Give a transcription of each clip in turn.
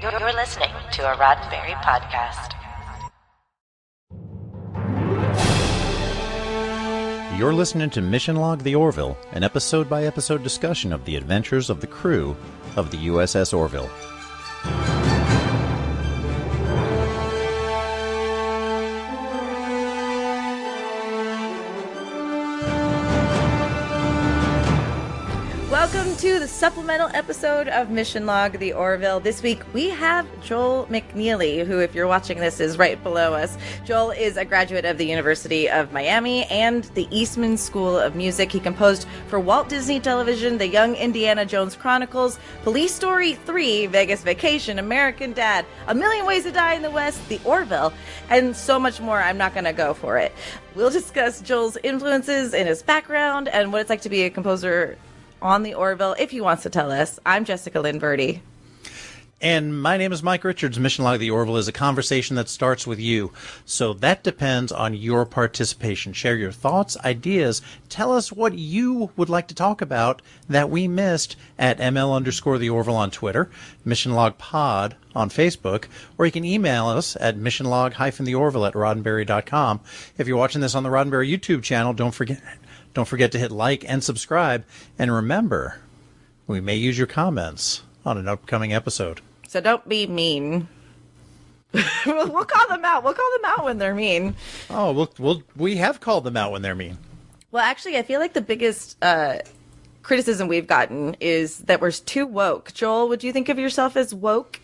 You're listening to a Roddenberry podcast. You're listening to Mission Log the Orville, an episode-by-episode discussion of the adventures of the crew of the USS Orville. Welcome to the supplemental episode of Mission Log the Orville. This week we have Joel McNeely, who, if you're watching this, is right below us. Joel is a graduate of the University of Miami and the Eastman School of Music. He composed for Walt Disney Television, The Young Indiana Jones Chronicles, Police Story 3, Vegas Vacation, American Dad, A Million Ways to Die in the West, The Orville, and so much more. I'm not going to go for it. We'll discuss Joel's influences and his background and what it's like to be a composer on the Orville, if he wants to tell us. I'm Jessica Lynn Verdi. And my name is Mike Richards. Mission Log the Orville is a conversation that starts with you. So that depends on your participation. Share your thoughts, ideas. Tell us what you would like to talk about that we missed at ML_the Orville on Twitter, Mission Log Pod on Facebook, or you can email us at missionlog-the-orville at roddenberry.com. If you're watching this on the Roddenberry YouTube channel, don't forget to hit like and subscribe. And remember, we may use your comments on an upcoming episode. So don't be mean. We'll call them out. We'll call them out when they're mean. Oh, we have called them out when they're mean. Well, actually, I feel like the biggest criticism we've gotten is that we're too woke. Joel, would you think of yourself as woke?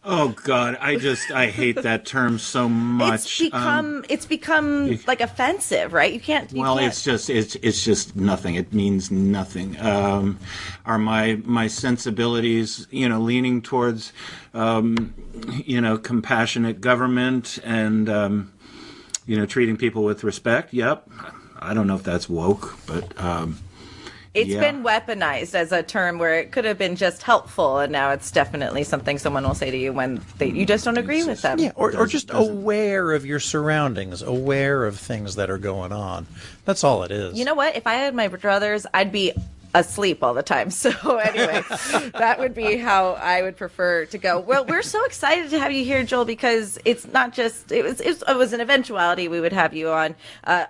Oh God, I hate that term so much. It's become like offensive, right? You can't. It's just nothing. It means nothing. Are my sensibilities, leaning towards, compassionate government and, treating people with respect? Yep. I don't know if that's woke, but. It's been weaponized as a term where it could have been just helpful, and now it's definitely something someone will say to you when you just don't agree with them. Yeah, or just aware of your surroundings, aware of things that are going on. That's all it is. You know what? If I had my druthers, I'd be asleep all the time. So anyway, that would be how I would prefer to go. Well, we're so excited to have you here, Joel, because it's not just, it was an eventuality we would have you on.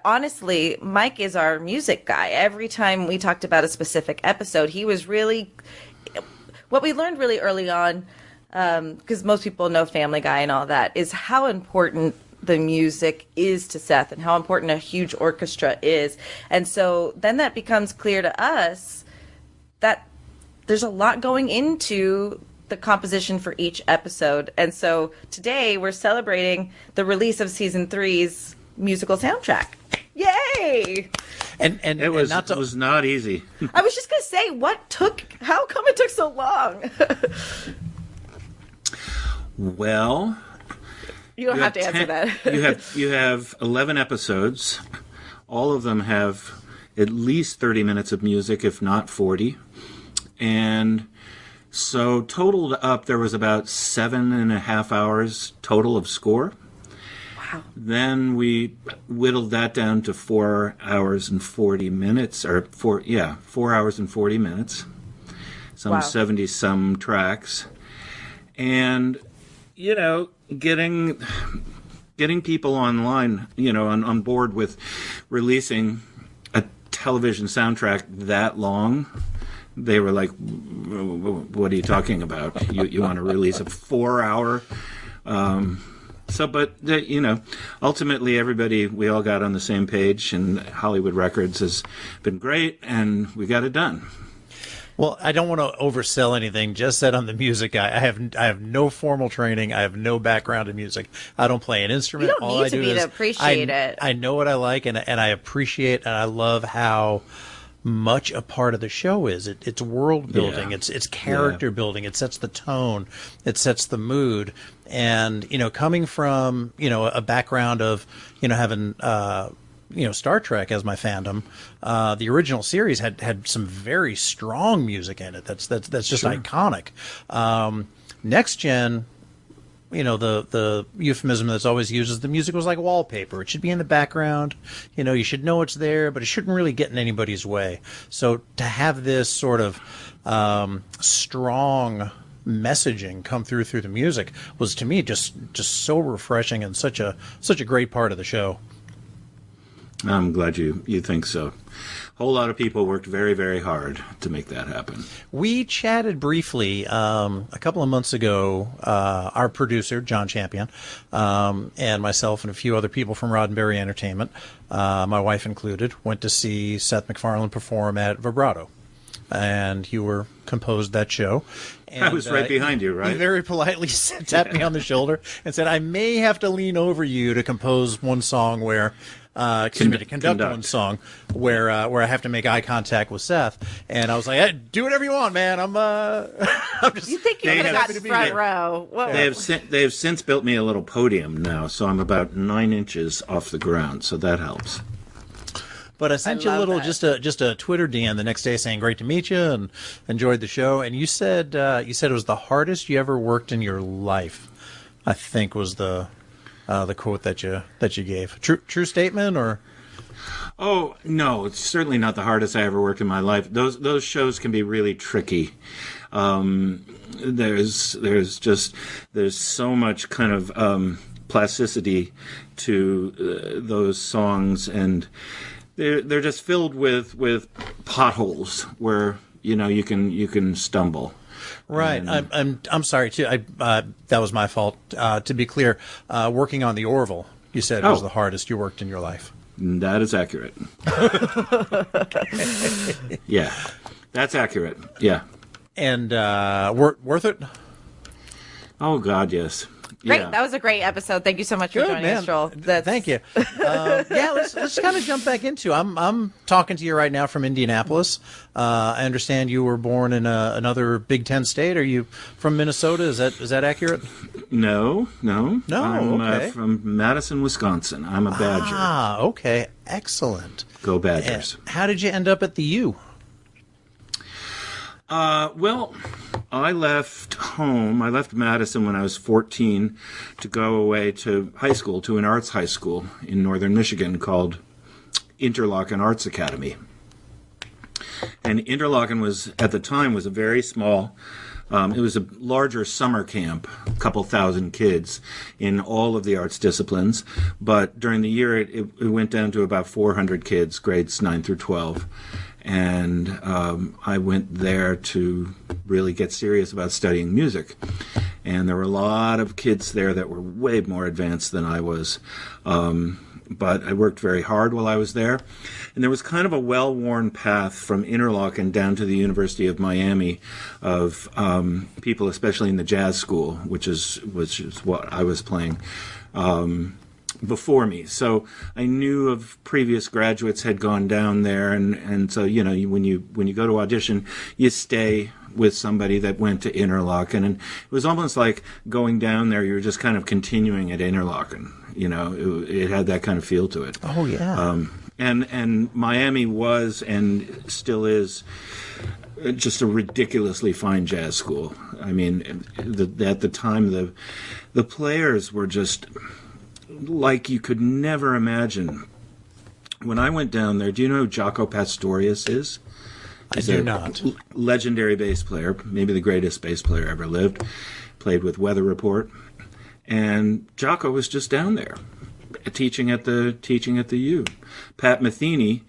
Honestly, Mike is our music guy. Every time we talked about a specific episode, he was really, what we learned really early on, because most people know Family Guy and all that, is how important the music is to Seth and how important a huge orchestra is. And so then that becomes clear to us that there's a lot going into the composition for each episode. And so today we're celebrating the release of season 3's musical soundtrack. Yay! And it was not easy. I was just going to say, how come it took so long? Well, you don't have to answer that. you have 11 episodes. All of them have at least 30 minutes of music, if not 40. And so totaled up, there was about 7.5 hours total of score. Wow. Then we whittled that down to 4 hours and 40 minutes, 4 hours and 40 minutes. Some 70-some tracks. And, getting people online, on board with releasing a television soundtrack that long, they were like, what are you talking about? You want to release a 4-hour? Ultimately we all got on the same page, and Hollywood Records has been great, and we got it done. Well, I don't want to oversell anything. Just said I'm the music guy. I have no formal training. I have no background in music. I don't play an instrument. You don't need to be to appreciate it. I know what I like, and I appreciate, and I love how much a part of the show is. It's world building. Yeah. It's character building. It sets the tone. It sets the mood. And coming from a background of having Star Trek as my fandom, the original series had some very strong music in it. That's just iconic. Next Gen, the euphemism that's always used is the music was like wallpaper. It should be in the background. You should know it's there, but it shouldn't really get in anybody's way. So to have this sort of strong messaging come through the music was, to me, just so refreshing and such a great part of the show. I'm glad you think so. A whole lot of people worked very, very hard to make that happen. We chatted briefly a couple of months ago. Our producer, John Champion, and myself and a few other people from Roddenberry Entertainment, my wife included, went to see Seth MacFarlane perform at Vibrato. And you composed that show. And, I was right behind you, right? He very politely tapped me on the shoulder and said, I may have to lean over you to compose one song where... to conduct one song where I have to make eye contact with Seth, and I was like, hey, "Do whatever you want, man. I'm just." You think you could have gotten front row? Whoa. They have since built me a little podium now, so I'm about 9 inches off the ground, so that helps. But I sent you a little, just a Twitter DM the next day saying, "Great to meet you," and enjoyed the show. And you said it was the hardest you ever worked in your life. I think was the quote that you gave. True statement, or? Oh no, it's certainly not the hardest I ever worked in my life. Those shows can be really tricky. There's so much kind of plasticity to those songs, and they're just filled with potholes where you can stumble. Right. I'm sorry too. That was my fault. To be clear, working on the Orville, you said was the hardest you worked in your life. That is accurate. Yeah, that's accurate. Yeah. And worth it? Oh God, yes. Great. Yeah. That was a great episode. Thank you so much for joining us, Joel. Thank you. Let's kind of jump back into. I'm talking to you right now from Indianapolis. I understand you were born in another Big Ten state. Are you from Minnesota? Is that accurate? No. I'm okay. From Madison, Wisconsin. I'm a Badger. Ah, okay. Excellent. Go Badgers. And how did you end up at the U? Well, I left home. I left Madison when I was 14 to go away to high school, to an arts high school in northern Michigan called Interlochen Arts Academy. And Interlochen at the time, was a very small, it was a larger summer camp, a couple thousand kids in all of the arts disciplines. But during the year, it went down to about 400 kids, grades 9 through 12. And I went there to really get serious about studying music. And there were a lot of kids there that were way more advanced than I was. But I worked very hard while I was there. And there was kind of a well-worn path from Interlochen down to the University of Miami of people, especially in the jazz school, which is what I was playing. Before me, so I knew of previous graduates had gone down there, and so when you go to audition, you stay with somebody that went to Interlochen, and it was almost like going down there. You were just kind of continuing at Interlochen. It had that kind of feel to it. Oh yeah. And Miami was and still is just a ridiculously fine jazz school. I mean, at the time, the players were just like you could never imagine. When I went down there, do you know who Jaco Pastorius is? I do not. Legendary bass player, maybe the greatest bass player ever lived. Played with Weather Report, and Jaco was just down there, teaching at the U. Pat Metheny,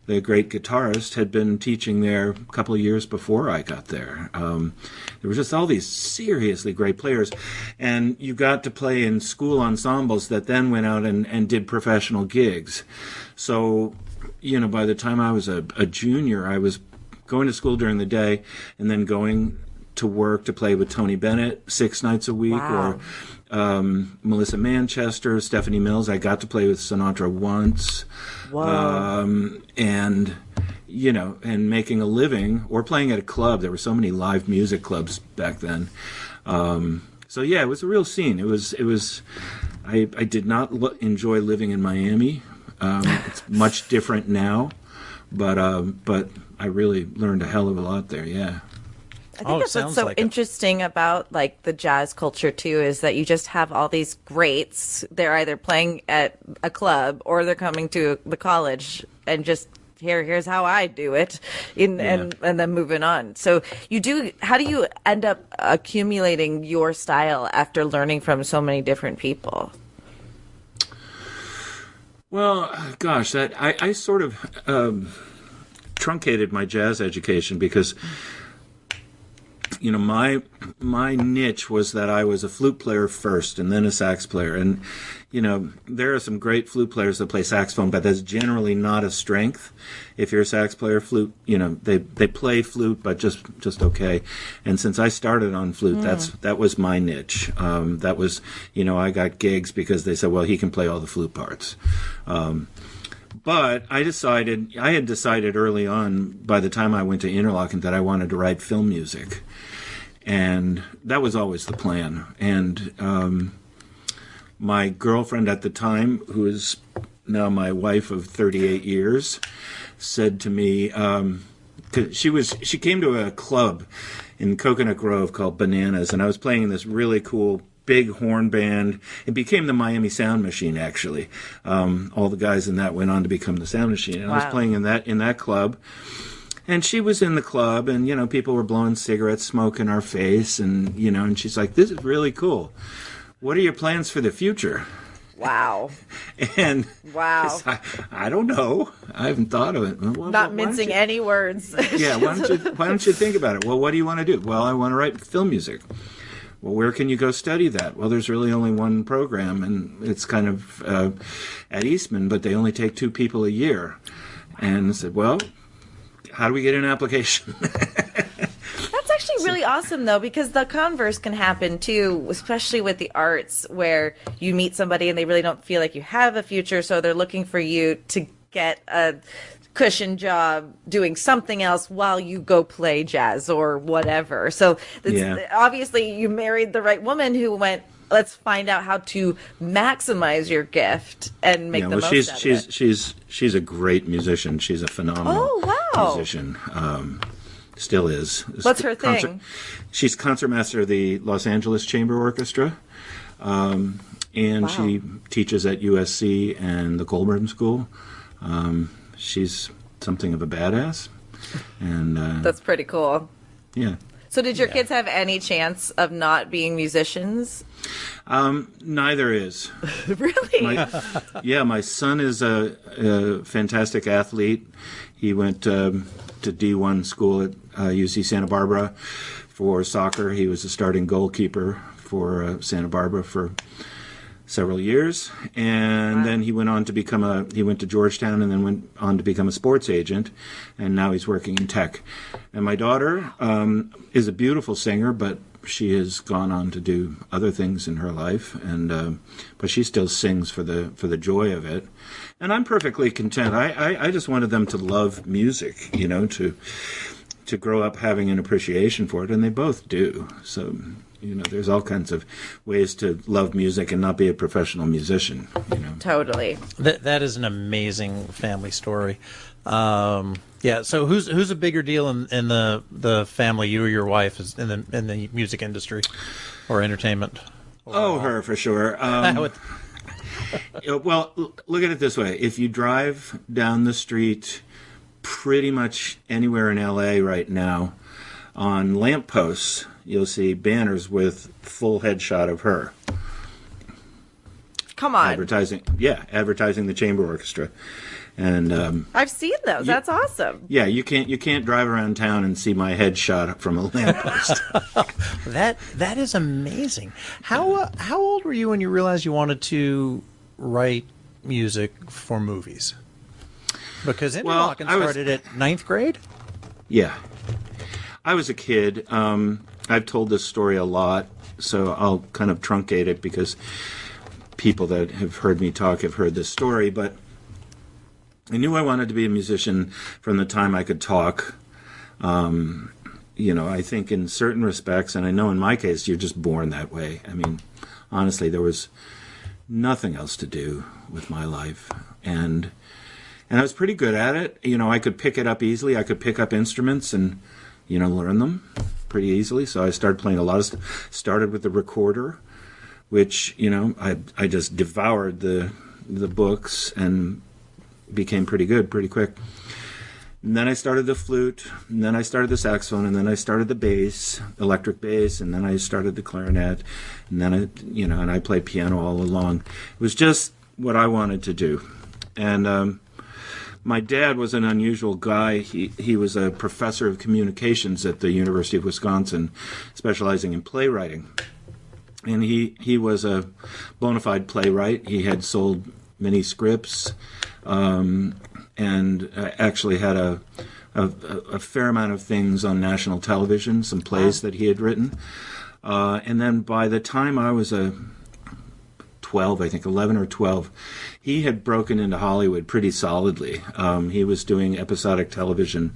the great guitarist, had been teaching there a couple of years before I got there. There were just all these seriously great players, and you got to play in school ensembles that then went out and did professional gigs. So, by the time I was a junior, I was going to school during the day and then going to work to play with Tony Bennett 6 nights a week. Wow. Or Melissa Manchester, Stephanie Mills. I got to play with Sinatra once. Wow. And making a living or playing at a club. There were so many live music clubs back then. So yeah, it was a real scene. It was. I did not enjoy living in Miami. It's much different now, but I really learned a hell of a lot there. Yeah. I think that's what's so interesting about like the jazz culture too, is that you just have all these greats. They're either playing at a club or they're coming to the college and just here's how I do it, and then moving on. So how do you end up accumulating your style after learning from so many different people? Well, gosh, I sort of truncated my jazz education because, my niche was that I was a flute player first and then a sax player. And, there are some great flute players that play saxophone, but that's generally not a strength. If you're a sax player, flute, they play flute, but just okay. And since I started on flute, that was my niche. That was, I got gigs because they said, well, he can play all the flute parts. But I had decided early on, by the time I went to Interlochen, that I wanted to write film music. And that was always the plan. And my girlfriend at the time, who is now my wife of 38 years, said to me, 'cause she came to a club in Coconut Grove called Bananas, and I was playing in this really cool big horn band. It became the Miami Sound Machine, actually. All the guys in that went on to become the Sound Machine. And I was playing in that club. And she was in the club, and, people were blowing cigarettes, smoke in our face. And, and she's like, this is really cool. What are your plans for the future? Wow. And I don't know. I haven't thought of it. Well, not mincing any words. Yeah, why don't you think about it? Well, what do you want to do? Well, I want to write film music. Well, where can you go study that? Well, there's really only one program, and it's kind of at Eastman, but they only take 2 people a year. And I said, well, how do we get an application? That's actually really awesome, though, because the converse can happen, too, especially with the arts, where you meet somebody and they really don't feel like you have a future, so they're looking for you to get a cushion job doing something else while you go play jazz or whatever. So obviously you married the right woman who went, let's find out how to maximize your gift and make the most out of it. She's a great musician. She's a phenomenal musician. Still is. What's her thing? She's concertmaster of the Los Angeles Chamber Orchestra. And she teaches at USC and the Colburn School. She's something of a badass, and that's pretty cool. Yeah. So, did your kids have any chance of not being musicians? Neither is. Really? My son is a fantastic athlete. He went to D1 school at UC Santa Barbara for soccer. He was a starting goalkeeper for Santa Barbara for several years, and then he went on to he went to Georgetown and then went on to become a sports agent, and now he's working in tech. And my daughter is a beautiful singer, but she has gone on to do other things in her life, and but she still sings for the joy of it. And I'm perfectly content. I just wanted them to love music, to grow up having an appreciation for it, and they both do. So there's all kinds of ways to love music and not be a professional musician. Totally. That is an amazing family story. So who's a bigger deal in the family? You or your wife is in the music industry or entertainment? Oh, her for sure. Well, look at it this way: if you drive down the street, pretty much anywhere in LA right now, on lampposts, you'll see banners with full headshot of her. Come on. Advertising the chamber orchestra. And I've seen those. That's awesome. Yeah, you can't drive around town and see my headshot from a lamppost. That is amazing. How old were you when you realized you wanted to write music for movies? Because Interlochen started at 9th grade? Yeah. I was a kid. I've told this story a lot, so I'll kind of truncate it because people that have heard me talk have heard this story. But I knew I wanted to be a musician from the time I could talk. I think in certain respects, and I know in my case, you're just born that way. I mean, honestly, there was nothing else to do with my life. And I was pretty good at it. I could pick it up easily. I could pick up instruments and learn them. pretty easily. So I started playing a lot of started with the recorder, which, I just devoured the books and became pretty good pretty quick. And then I started the flute, and then I started the saxophone, and then I started the bass, electric bass, and then I started the clarinet, and then and I played piano all along. It was just what I wanted to do. And my dad was an unusual guy. He was a professor of communications at the University of Wisconsin, specializing in playwriting. And he was a bona fide playwright. He had sold many scripts, and actually had a fair amount of things on national television, some plays that he had written. And then by the time I was 12, I think 11 or 12, he had broken into Hollywood pretty solidly. He was doing episodic television,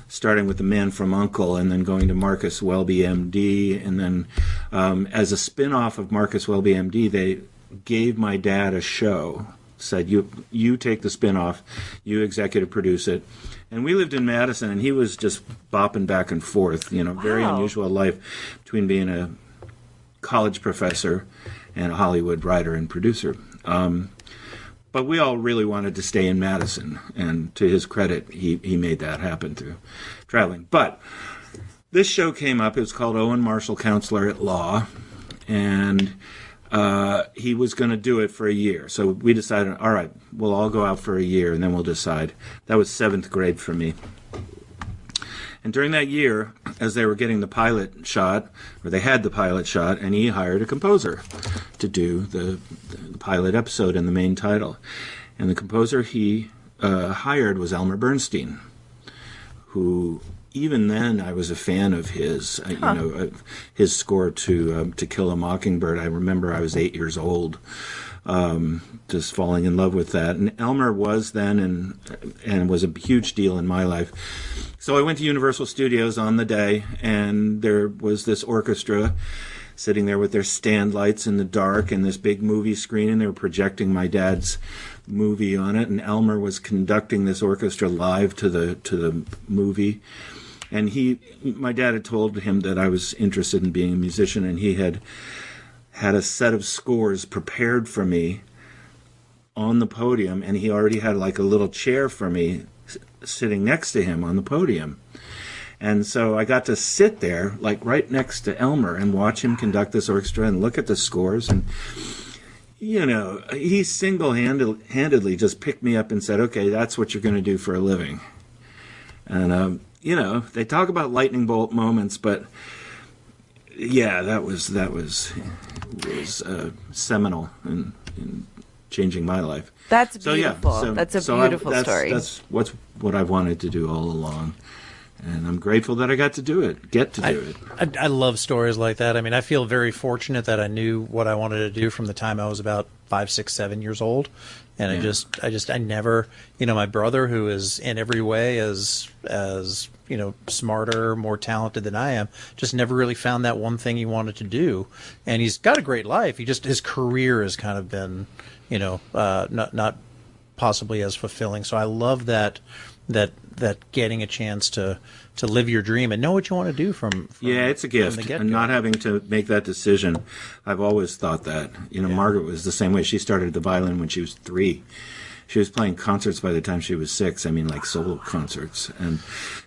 starting with The Man from U.N.C.L.E. and then going to Marcus Welby, M.D. And then as a spin-off of Marcus Welby, M.D., they gave my dad a show, said, you take the spin-off, you executive produce it. And we lived in Madison, and he was just bopping back and forth, very unusual life between being a college professor and a Hollywood writer and producer. But we all really wanted to stay in Madison, and to his credit, he made that happen through traveling. But this show came up. It was called Owen Marshall, Counselor at Law, and he was going to do it for a year. So we decided, all right, we'll all go out for a year, and then we'll decide. That was 7th grade for me. And during that year, as they were getting the pilot shot, or they had the pilot shot, and he hired a composer to do the pilot episode and the main title. And the composer he hired was Elmer Bernstein, who even then I was a fan of his. His score to Kill a Mockingbird. I remember I was 8 years old, just falling in love with that. And Elmer was then and was a huge deal in my life. So I went to Universal Studios on the day, and there was this orchestra sitting there with their stand lights in the dark and this big movie screen, and they were projecting my dad's movie on it, and Elmer was conducting this orchestra live to the movie. And my dad had told him that I was interested in being a musician, and he had a set of scores prepared for me on the podium, and he already had like a little chair for me sitting next to him on the podium. And so I got to sit there, like right next to Elmer, and watch him conduct this orchestra and look at the scores. And, he single-handedly just picked me up and said, okay, that's what you're going to do for a living. And, they talk about lightning bolt moments, but yeah, that was seminal in changing my life. That's beautiful. That's a beautiful story. That's what I've wanted to do all along. And I'm grateful that I got to do it, do it. I love stories like that. I mean, I feel very fortunate that I knew what I wanted to do from the time I was about 5, 6, 7 years old. And I never, my brother, who is in every way as smarter, more talented than I am, just never really found that one thing he wanted to do. And he's got a great life. His career has kind of been, not possibly as fulfilling. So I love that getting a chance to live your dream and know what you want to do from it's a gift, and not having to make that decision. I've always thought that. Margaret was the same way. She started the violin when she was 3. She was playing concerts by the time she was 6. I mean, like solo concerts. And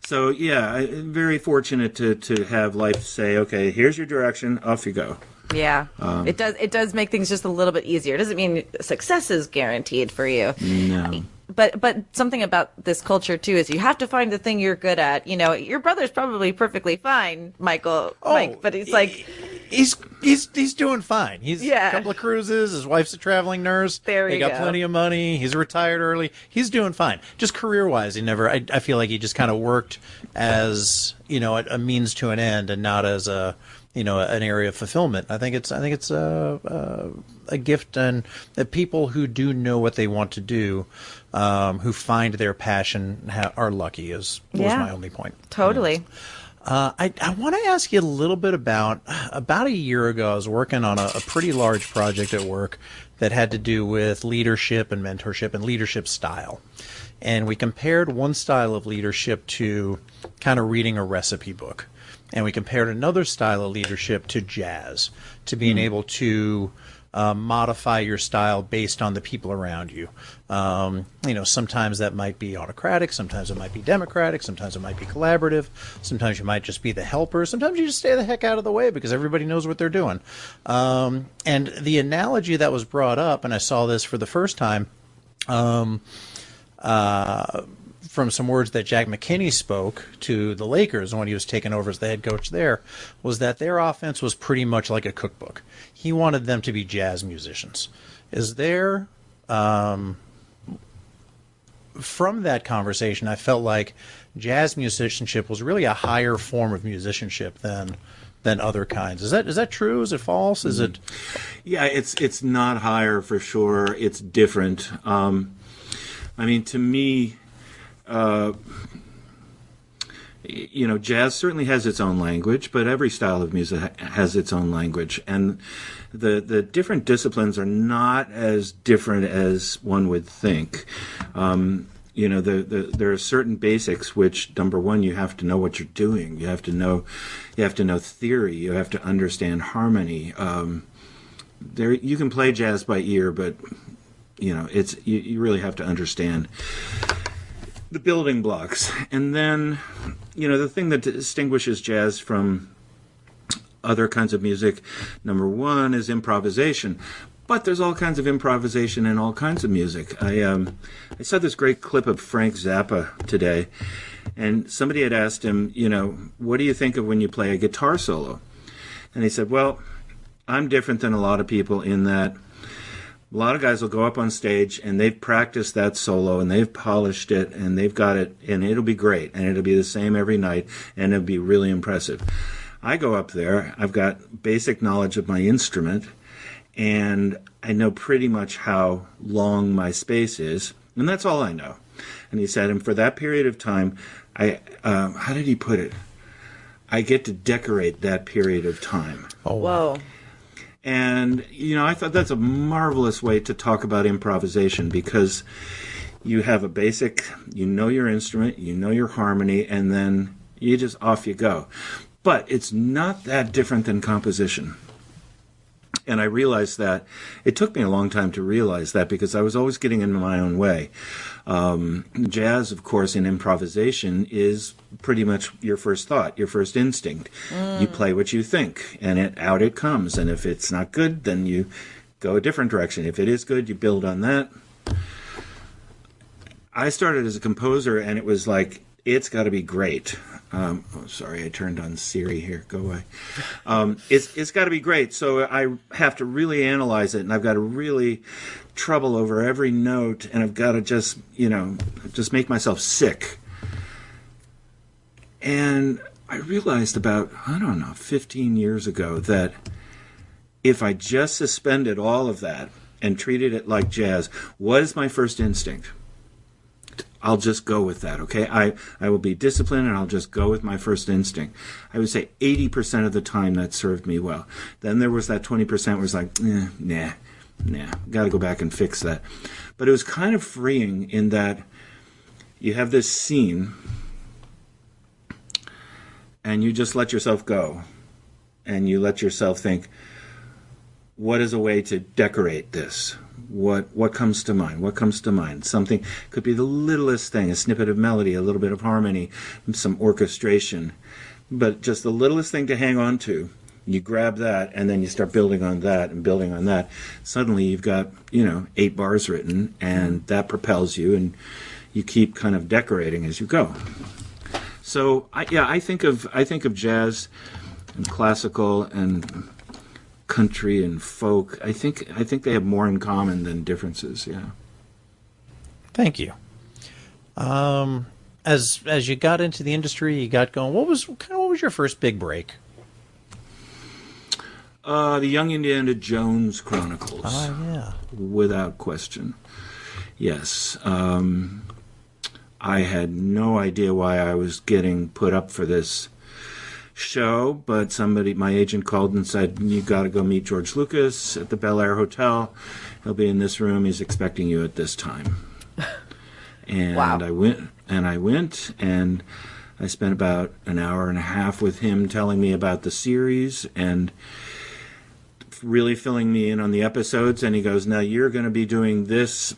so, I'm very fortunate to have life say, okay, here's your direction, off you go. Yeah, it does make things just a little bit easier. It doesn't mean success is guaranteed for you. No. But something about this culture too is you have to find the thing you're good at. Your brother's probably perfectly fine, Mike, but he's like he's doing fine. He's a couple of cruises. His wife's a traveling nurse. They got plenty of money. He's retired early. He's doing fine. Just career wise, I feel like he just kind of worked as a means to an end and not as an area of fulfillment. I think it's a gift, and that people who do know what they want to do, who find their passion, are lucky. Was my only point. Totally. I want to ask you a little bit about a year ago. I was working on a pretty large project at work that had to do with leadership and mentorship and leadership style. And we compared one style of leadership to kind of reading a recipe book. and we compared another style of leadership to jazz, to being able to modify your style based on the people around you. Sometimes that might be autocratic, sometimes it might be democratic, sometimes it might be collaborative, sometimes you might just be the helper, sometimes you just stay the heck out of the way because everybody knows what they're doing. And the analogy that was brought up, and I saw this for the first time, from some words that Jack McKinney spoke to the Lakers when he was taking over as the head coach there, was that their offense was pretty much like a cookbook. He wanted them to be jazz musicians. Is there, from that conversation, I felt like jazz musicianship was really a higher form of musicianship than other kinds. Is that true? Is it false? Is it? Yeah, it's not higher for sure. It's different. To me, jazz certainly has its own language, but every style of music has its own language, and the different disciplines are not as different as one would think. There are certain basics which, number one, you have to know what you're doing. You have to know theory. You have to understand harmony. You can play jazz by ear, but you really have to understand the building blocks. And then, the thing that distinguishes jazz from other kinds of music, number one, is improvisation. But there's all kinds of improvisation in all kinds of music. I saw this great clip of Frank Zappa today, and somebody had asked him, what do you think of when you play a guitar solo? And he said, well, I'm different than a lot of people in that a lot of guys will go up on stage and they've practiced that solo and they've polished it and they've got it and it'll be great and it'll be the same every night and it'll be really impressive. I go up there, I've got basic knowledge of my instrument and I know pretty much how long my space is, and that's all I know. And he said, and for that period of time, how did he put it? I get to decorate that period of time. Oh, whoa. And, I thought that's a marvelous way to talk about improvisation because you have a basic, you know your instrument, you know your harmony, and then you just off you go. But it's not that different than composition. And I realized that. It took me a long time to realize that because I was always getting in my own way. Jazz, of course, in improvisation is pretty much your first thought, your first instinct. You play what you think, and out it comes. And if it's not good, then you go a different direction. If it is good, you build on that. I started as a composer, and it was like, it's got to be great. Sorry, I turned on Siri here. Go away. It's got to be great. So I have to really analyze it, and I've got to really trouble over every note, and I've got to just make myself sick. And I realized about, 15 years ago that if I just suspended all of that and treated it like jazz, what is my first instinct? I'll just go with that, okay? I will be disciplined and I'll just go with my first instinct. I would say 80% of the time that served me well. Then there was that 20% where it's like, nah, got to go back and fix that. But it was kind of freeing in that you have this scene and you just let yourself go and you let yourself think, what is a way to decorate this? What comes to mind? What comes to mind? Something could be the littlest thing, a snippet of melody, a little bit of harmony, some orchestration, but just the littlest thing to hang on to. You grab that, and then you start building on that and building on that. Suddenly, you've got 8 bars written, and that propels you, and you keep kind of decorating as you go. So, I think of jazz and classical and country and folk. I think they have more in common than differences. Yeah. Thank you. As you got into the industry, you got going. What was your first big break? The Young Indiana Jones Chronicles. Oh yeah. Without question. Yes. I had no idea why I was getting put up for this show, but my agent called and said, you got to go meet George Lucas at the Bel Air Hotel. He'll be in this room. He's expecting you at this time. And wow. I went, and I spent about an hour and a half with him telling me about the series and really filling me in on the episodes. And he goes, now you're going to be doing this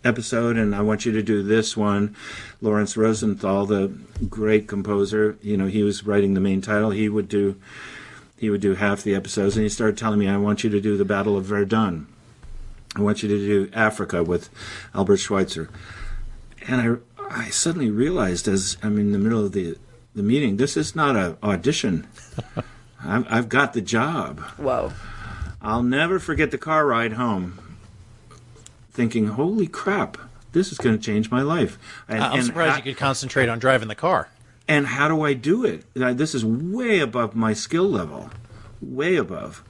episode, and I want you to do this one. Lawrence Rosenthal, the great composer, he was writing the main title. He would do half the episodes, and he started telling me, I want you to do the Battle of Verdun. I want you to do Africa with Albert Schweitzer. And I suddenly realized, as I'm in the middle of the meeting, this is not an audition. I've got the job. Whoa. I'll never forget the car ride home, thinking, holy crap, this is going to change my life. I'm surprised you could concentrate on driving the car. And how do I do it? This is way above my skill level, way above.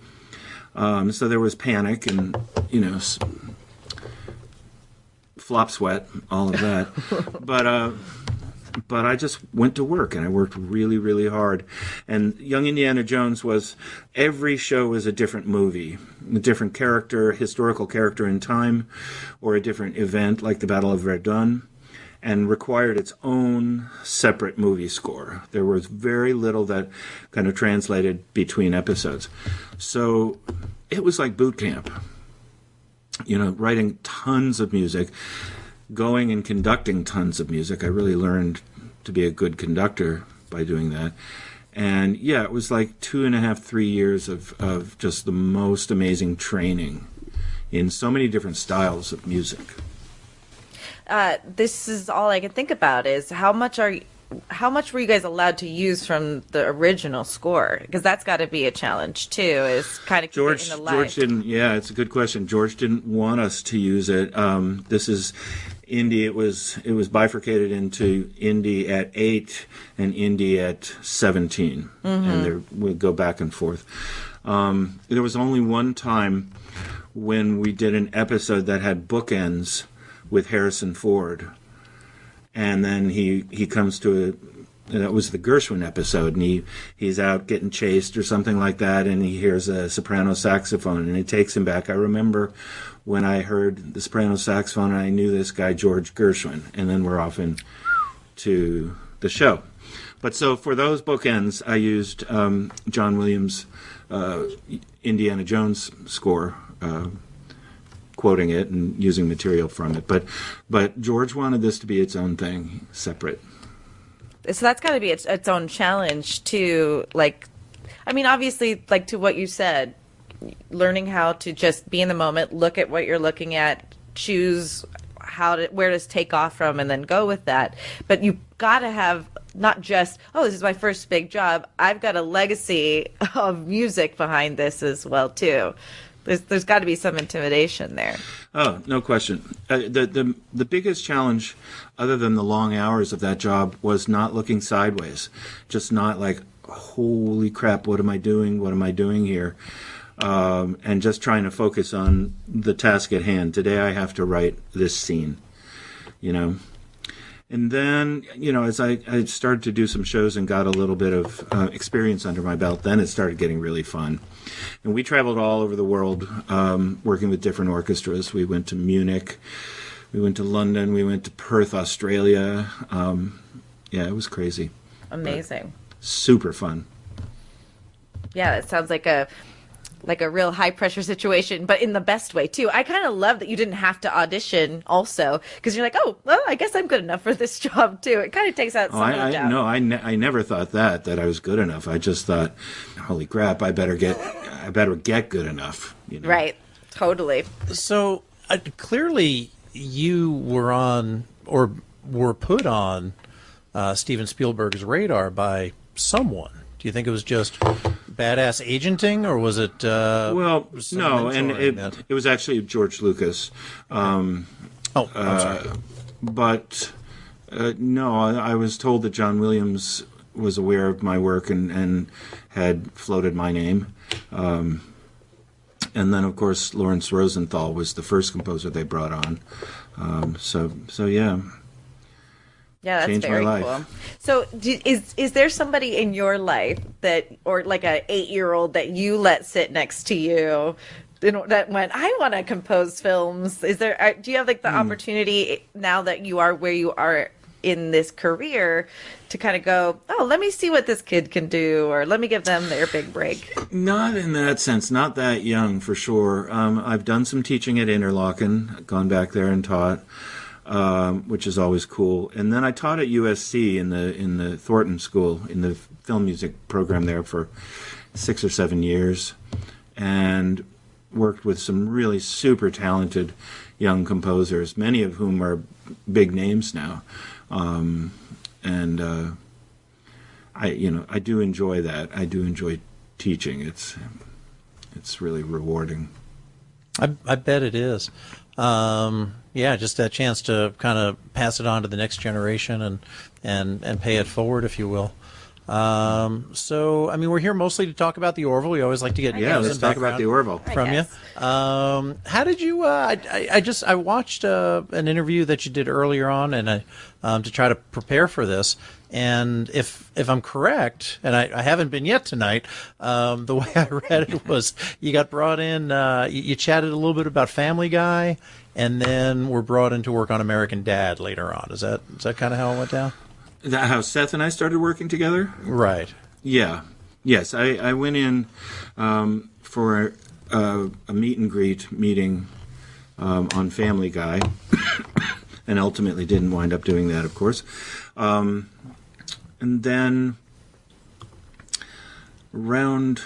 So there was panic and, flop sweat, all of that. But I just went to work, and I worked really, really hard. And Young Indiana Jones every show was a different movie, a different character, historical character in time, or a different event like the Battle of Verdun, and required its own separate movie score. There was very little that kind of translated between episodes. So it was like boot camp, writing tons of music, going and conducting tons of music. I really learned to be a good conductor by doing that. And yeah, it was like 2.5, 3 years of just the most amazing training in so many different styles of music. This is all I can think about is how much were you guys allowed to use from the original score? Because that's got to be a challenge too. Is kind of keeping it in the light. George didn't. Yeah, it's a good question. George didn't want us to use it. This is indie. It was bifurcated into indie at 8 and indie at 17, and we go back and forth. There was only one time when we did an episode that had bookends with Harrison Ford. And then he comes to that was the Gershwin episode, and he's out getting chased or something like that, and he hears a soprano saxophone, and it takes him back. I remember when I heard the soprano saxophone, I knew this guy, George Gershwin, and then we're off into the show. But so for those bookends, I used John Williams' Indiana Jones score, quoting it and using material from it. But George wanted this to be its own thing, separate. So that's got to be its own challenge to, obviously, to what you said, learning how to just be in the moment, look at what you're looking at, choose where to take off from, and then go with that. But you got to have not just, this is my first big job. I've got a legacy of music behind this as well, too. There's got to be some intimidation there. Oh, no question. The biggest challenge, other than the long hours of that job, was not looking sideways. Just not like, holy crap, what am I doing? What am I doing here? And just trying to focus on the task at hand. Today I have to write this scene, And then, as I started to do some shows and got a little bit of experience under my belt, then it started getting really fun. And we traveled all over the world working with different orchestras. We went to Munich, we went to London, we went to Perth, Australia. It was crazy. Amazing. Super fun. Yeah, it sounds like a real high pressure situation, but in the best way too. I kind of love that you didn't have to audition also, because you're like, I guess I'm good enough for this job too. It kind of takes out some of the doubt. No, I never thought that I was good enough. I just thought, holy crap, I better get good enough. Right, totally. So clearly you were on, or were put on, Steven Spielberg's radar by someone. Do you think it was just badass agenting, or was it? No, and it was actually George Lucas. I'm sorry. But no, I was told that John Williams was aware of my work and had floated my name. And then, of course, Lawrence Rosenthal was the first composer they brought on. So yeah. Yeah, that's Changed very my life. cool. So, is there somebody in your life or like a 8-year-old that you let sit next to you, that went, I want to compose films? Do you have the opportunity now that you are where you are in this career to kind of go, oh, let me see what this kid can do, or let me give them their big break? Not in that sense, not that young for sure. I've done some teaching at Interlochen, gone back there and taught, which is always cool. And then I taught at USC in the Thornton School, in the film music program there for 6 or 7 years, and worked with some really super talented young composers, many of whom are big names now. I do enjoy that. I do enjoy teaching. It's really rewarding. I bet it is. Just that chance to kind of pass it on to the next generation and pay it forward, if you will. We're here mostly to talk about the Orville. We always like to get let's talk about the Orville from you. How did you? I watched an interview that you did earlier on, and to try to prepare for this. And if I'm correct, and I haven't been yet tonight, the way I read it was you got brought in. You chatted a little bit about Family Guy, and then were brought in to work on American Dad later on. Is that kind of how it went down? How Seth and I started working together? Right. Yeah. Yes, I went in for a meet and greet meeting on Family Guy, and ultimately didn't wind up doing that, of course. And then around,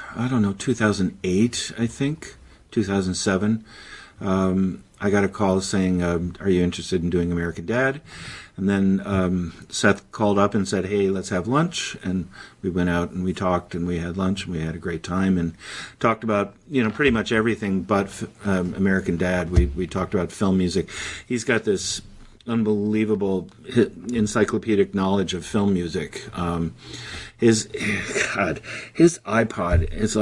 2008, I think, 2007, I got a call saying, are you interested in doing American Dad? And then Seth called up and said, hey, let's have lunch. And we went out and we talked and we had lunch and we had a great time and talked about, pretty much everything but American Dad. We talked about film music. He's got this unbelievable encyclopedic knowledge of film music. His iPod is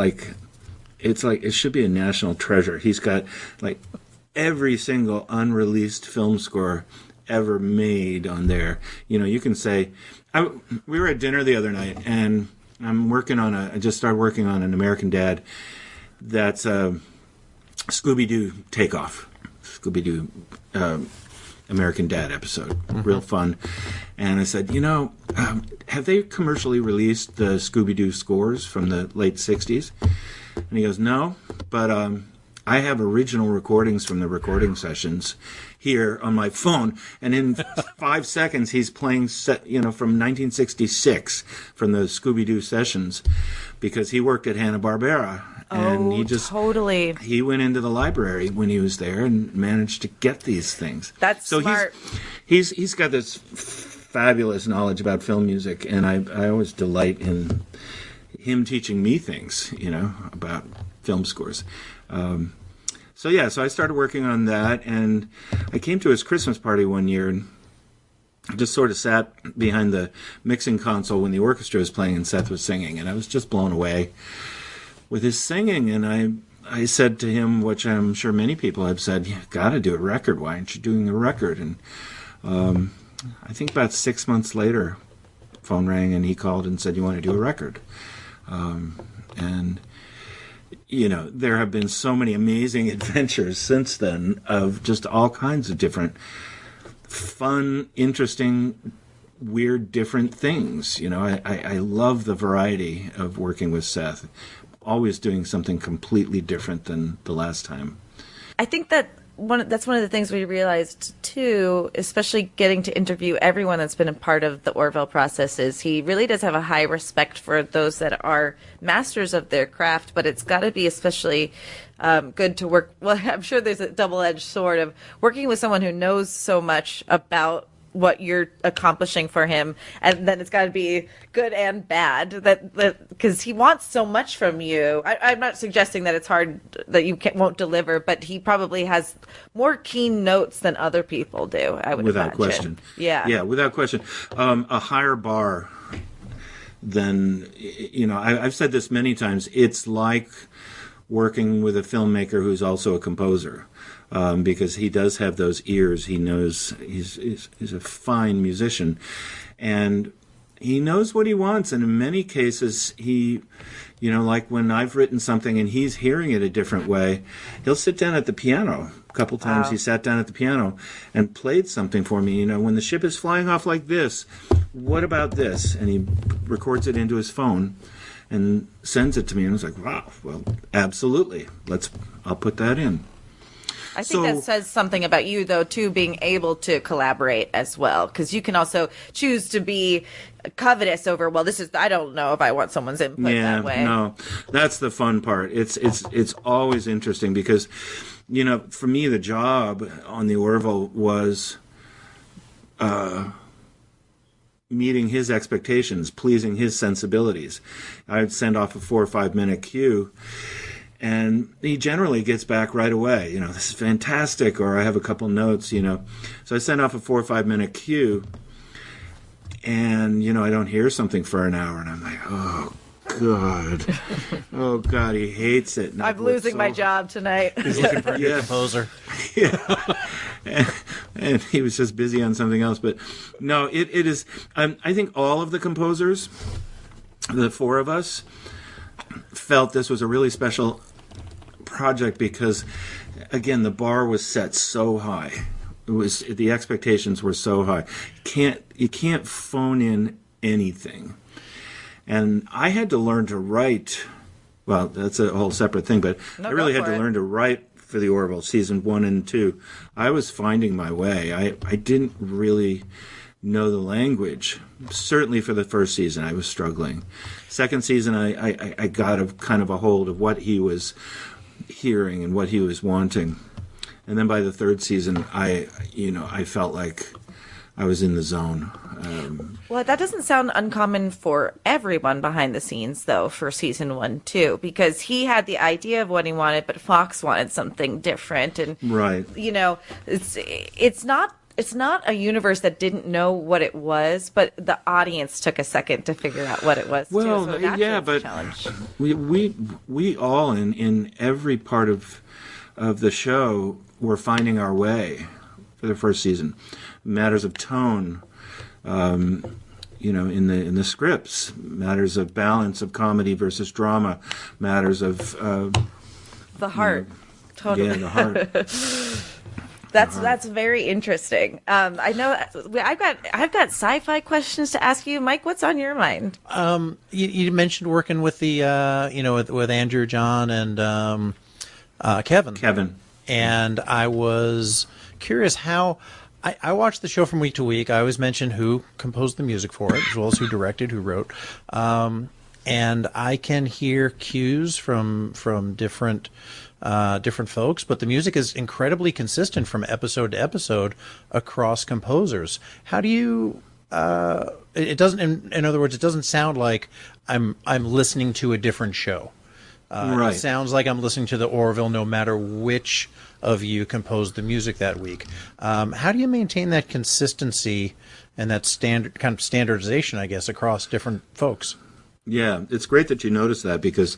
it should be a national treasure. He's got like every single unreleased film score ever made on there. You can say, we were at dinner the other night, and I just started working on an American Dad that's a Scooby-Doo takeoff. Scooby-Doo American Dad episode. Mm-hmm. Real fun. And I said, have they commercially released the Scooby-Doo scores from the late 60s? And he goes, no, but I have original recordings from the recording sessions here on my phone, and in 5 seconds he's playing from 1966 from the Scooby-Doo sessions, because he worked at Hanna-Barbera, and he went into the library when he was there and managed to get these things. That's smart. He's got this fabulous knowledge about film music, and I always delight in him teaching me things, about film scores. So I started working on that, and I came to his Christmas party one year and just sort of sat behind the mixing console when the orchestra was playing and Seth was singing, and I was just blown away with his singing. And I said to him, which I'm sure many people have said, you've got to do a record. Why aren't you doing a record? And I think about 6 months later, phone rang and he called and said, you want to do a record? There have been so many amazing adventures since then of just all kinds of different fun, interesting, weird, different things. I love the variety of working with Seth, always doing something completely different than the last time. I think that that's one of the things we realized too, especially getting to interview everyone that's been a part of the Orville process, is he really does have a high respect for those that are masters of their craft, but it's got to be especially good to work. Well, I'm sure there's a double-edged sword of working with someone who knows so much about what you're accomplishing for him, and then it's got to be good and bad, that because he wants so much from you. I'm not suggesting that it's hard, that you won't deliver, but he probably has more keen notes than other people do, I would without imagine. Question. Yeah, without question. A higher bar than, I've said this many times, it's like working with a filmmaker who's also a composer. Because he does have those ears. He knows he's a fine musician, and he knows what he wants, and in many cases he, like when I've written something and he's hearing it a different way, he'll sit down at the piano. A couple times He sat down at the piano and played something for me. When the ship is flying off like this, what about this? And he records it into his phone and sends it to me, and I was like, wow, well, absolutely. I'll put that in. I think that says something about you, though, too, being able to collaborate as well, because you can also choose to be covetous over, well, I don't know if I want someone's input that way. No, that's the fun part. It's always interesting because, for me, the job on the Orville was meeting his expectations, pleasing his sensibilities. I'd send off a 4 or 5 minute cue, and he generally gets back right away. This is fantastic, or I have a couple notes, So I send off a 4 or 5 minute cue, and, I don't hear something for an hour, and I'm like, oh, God. Oh, God, he hates it. I'm losing my job tonight. He's looking for a new composer. Yeah. And he was just busy on something else. But no, it is. I think all of the composers, the 4 of us, felt this was a really special project because, again, the bar was set so high. The expectations were so high. You can't phone in anything. And I had to learn to write. Well, that's a whole separate thing, but I really had to learn to write for the Orville, season 1 and 2. I was finding my way. I didn't really know the language. Certainly for the first season, I was struggling. Second season, I got a kind of a hold of what he was hearing and what he was wanting. And then by the third season, I felt like I was in the zone. Well, that doesn't sound uncommon for everyone behind the scenes, though, for season 1, too, because he had the idea of what he wanted, but Fox wanted something different. And, right. It's not a universe that didn't know what it was, but the audience took a second to figure out what it was. Well, too, so yeah, but we all in every part of the show were finding our way for the first season. Matters of tone, in the scripts, matters of balance of comedy versus drama, matters of the heart. Totally. Yeah, the heart. That's very interesting. I know I've got sci-fi questions to ask you, Mike. What's on your mind? You mentioned working with the with Andrew, John, and Kevin. And I was curious how. I watched the show from week to week. I always mention who composed the music for it, as well as who directed, who wrote. And I can hear cues from different folks, but the music is incredibly consistent from episode to episode across composers. How do you? It doesn't. In other words, it doesn't sound like I'm listening to a different show. Right. It sounds like I'm listening to the Orville, no matter which of you composed the music that week. How do you maintain that consistency and that standardization, I guess, across different folks? Yeah, it's great that you noticed that because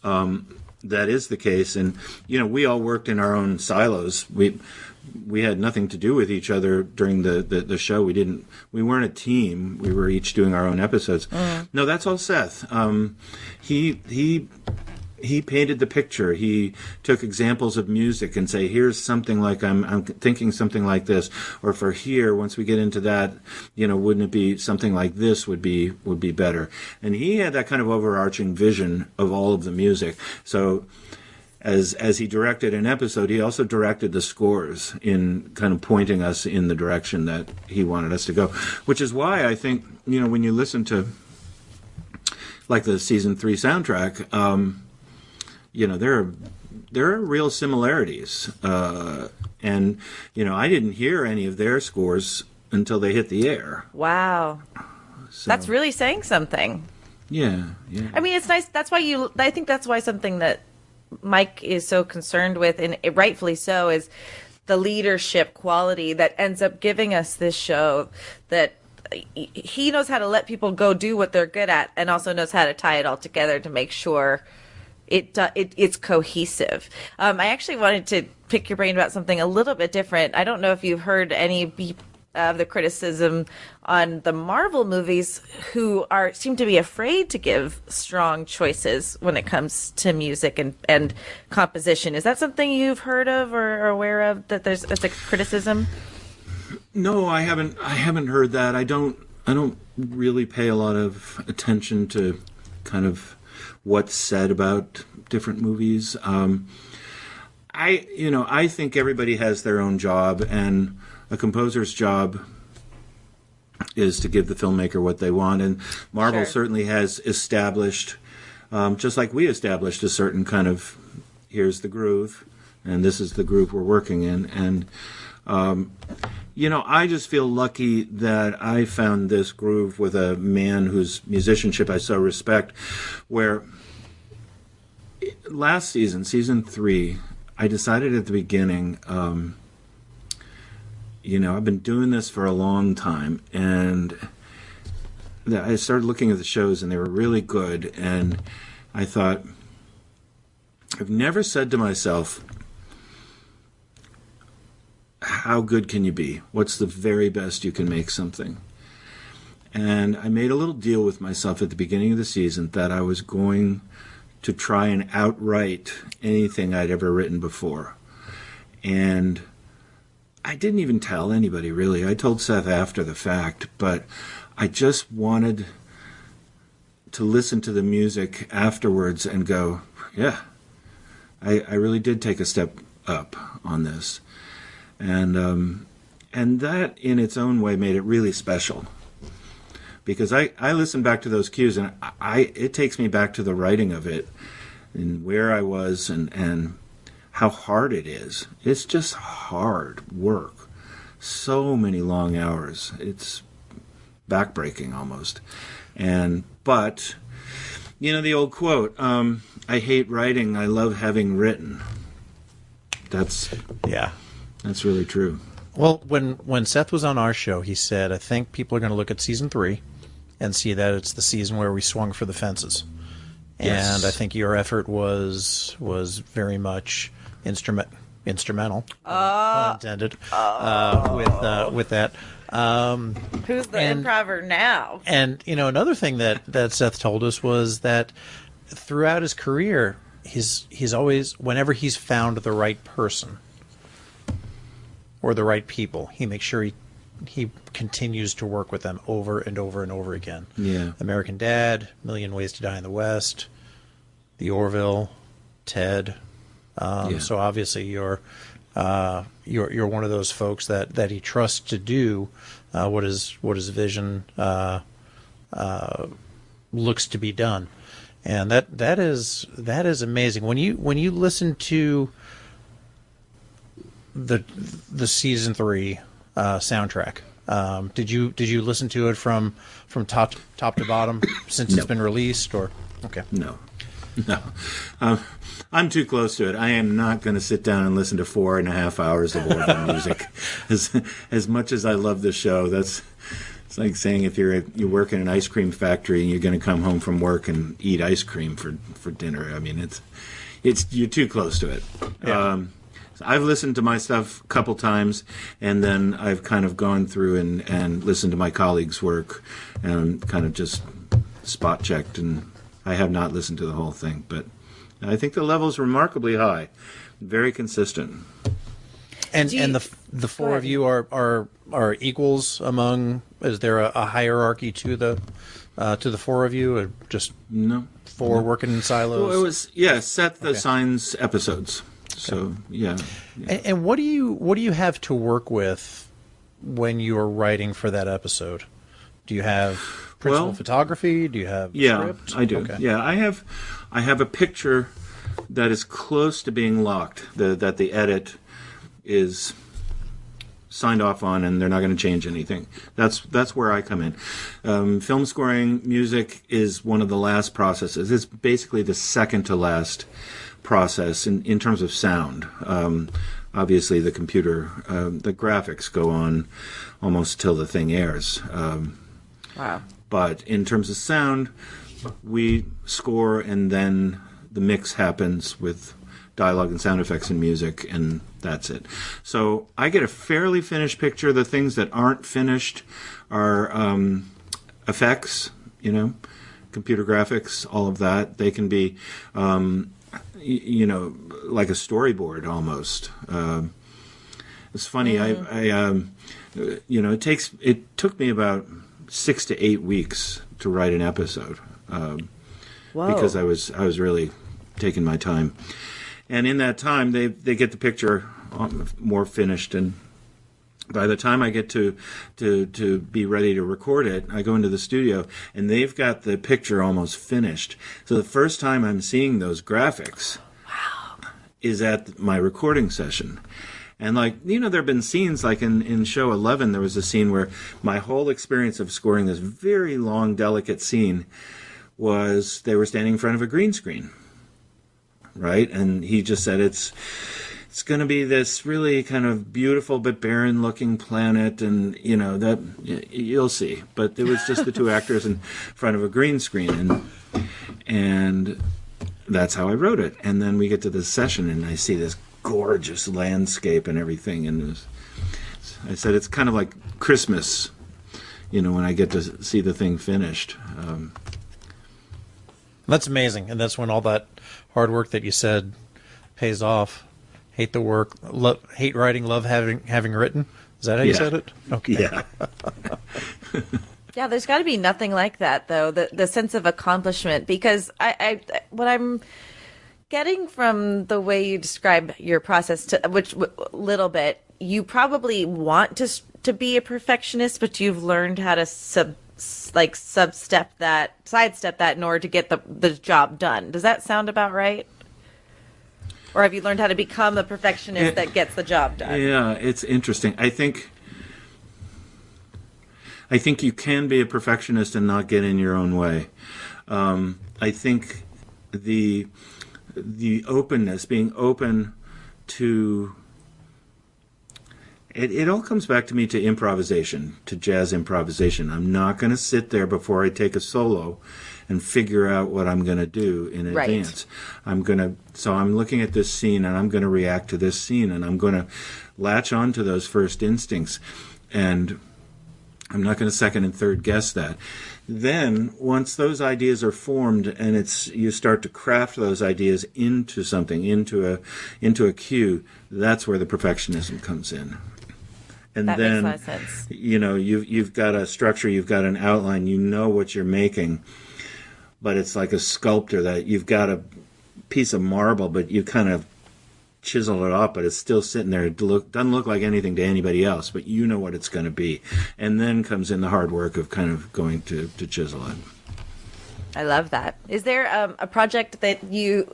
that is the case. And, we all worked in our own silos. We had nothing to do with each other during the show. We weren't a team. We were each doing our own episodes. No, that's all Seth. He painted the picture. He took examples of music and say, here's something like I'm thinking something like this, or for here, once we get into that, wouldn't it be something like this would be better. And he had that kind of overarching vision of all of the music. So as he directed an episode, he also directed the scores in kind of pointing us in the direction that he wanted us to go, which is why I think, when you listen to like the season 3 soundtrack, there are real similarities, and I didn't hear any of their scores until they hit the air. Wow, so, that's really saying something. Yeah. I mean, it's nice. That's why I think that's why something that Mike is so concerned with, and rightfully so, is the leadership quality that ends up giving us this show. That he knows how to let people go do what they're good at, and also knows how to tie it all together to make sure it's cohesive. I actually wanted to pick your brain about something a little bit different. I don't know if you've heard any of the criticism on the Marvel movies, who seem to be afraid to give strong choices when it comes to music and composition. Is that something you've heard of or are aware of, that that's a criticism? No, I haven't heard that. I don't really pay a lot of attention to kind of what's said about different movies. I think everybody has their own job, and a composer's job is to give the filmmaker what they want. And Marvel certainly has established, just like we established, a certain kind of, here's the groove, and this is the groove we're working in. And I just feel lucky that I found this groove with a man whose musicianship I so respect, where last season 3, I decided at the beginning, I've been doing this for a long time, and I started looking at the shows, and they were really good, and I thought, I've never said to myself, how good can you be? What's the very best you can make something? And I made a little deal with myself at the beginning of the season that I was going to try and outwrite anything I'd ever written before. And I didn't even tell anybody, really. I told Seth after the fact, but I just wanted to listen to the music afterwards and go, yeah, I really did take a step up on this. And that in its own way made it really special. Because I listen back to those cues, and it takes me back to the writing of it and where I was and how hard it is. It's just hard work. So many long hours. It's backbreaking almost. But the old quote, I hate writing, I love having written. That's really true. Well, when Seth was on our show, he said, I think people are going to look at season 3 and see that it's the season where we swung for the fences. Yes. And I think your effort was very much instrumental, pun intended, with that. Who's the improver now? And another thing that Seth told us was that throughout his career, he's always, whenever he's found the right person or the right people, he makes sure he continues to work with them over and over and over again. Yeah. American Dad, Million Ways to Die in the West, The Orville, Ted. So obviously you're one of those folks that he trusts to do what his vision looks to be done, and that is amazing. When you listen to the season 3 soundtrack, did you listen to it from top to bottom since it's been released, or okay? No. I'm too close to it. I am not going to sit down and listen to 4.5 hours of Orville music. As much as I love the show, it's like saying if you work in an ice cream factory and you're going to come home from work and eat ice cream for dinner. I mean, it's you're too close to it. Yeah. I've listened to my stuff a couple times, and then I've kind of gone through and listened to my colleagues' work and kind of just spot checked, and I have not listened to the whole thing, but I think the level's remarkably high, very consistent. And the four of you are equals among. Is there a hierarchy to the four of you, or just four working in silos? Well, it was Seth assigns episodes. Okay. So yeah. And what do you have to work with when you are writing for that episode? Do you have principal photography? Do you have script? I do. Okay. Yeah, I have a picture that is close to being locked. That the edit is signed off on, and they're not going to change anything. That's where I come in. Film scoring, music is one of the last processes. It's basically the second to last process in terms of sound. Obviously, the computer, the graphics go on almost till the thing airs. Wow. But in terms of sound, we score, and then the mix happens with dialogue and sound effects and music, and that's it. So I get a fairly finished picture. The things that aren't finished are effects, computer graphics, all of that. They can be, like a storyboard almost. It's funny. It took me about 6 to 8 weeks to write an episode because I was really taking my time. And in that time, they get the picture more finished, and by the time I get to be ready to record it, I go into the studio, and they've got the picture almost finished. So the first time I'm seeing those graphics is at my recording session. And there have been scenes like in show 11, there was a scene where my whole experience of scoring this very long, delicate scene was they were standing in front of a green screen, right? And he just said it's going to be this really kind of beautiful but barren-looking planet, and that you'll see. But it was just the two actors in front of a green screen, and that's how I wrote it. And then we get to this session, and I see this gorgeous landscape and everything, and I said it's kind of like Christmas, when I get to see the thing finished. That's amazing, and that's when all that hard work that you said pays off. Hate the work, hate writing, love having written. Is that how you said it? Okay. Yeah. Yeah, there's got to be nothing like that, though. The sense of accomplishment, because I what I'm getting from the way you describe your process, which little bit, you probably want to be a perfectionist, but you've learned how to sidestep that in order to get the job done. Does that sound about right? Or have you learned how to become a perfectionist that gets the job done? Yeah, it's interesting. I think you can be a perfectionist and not get in your own way. I think the openness, being open to it all comes back to me to improvisation, to jazz improvisation. I'm not going to sit there before I take a solo and figure out what I'm going to do in advance. So I'm looking at this scene, and I'm going to react to this scene, and I'm going to latch on to those first instincts, and I'm not going to second and third guess that. Then, once those ideas are formed, and you start to craft those ideas into something, into a cue, that's where the perfectionism comes in. And that then, makes a lot of sense. You've got a structure, you've got an outline, you know what you're making, but it's like a sculptor that you've got a piece of marble, but you kind of chisel it up, but it's still sitting there. It doesn't look like anything to anybody else, but you know what it's going to be. And then comes in the hard work of kind of going to chisel it. I love that. Is there a project that you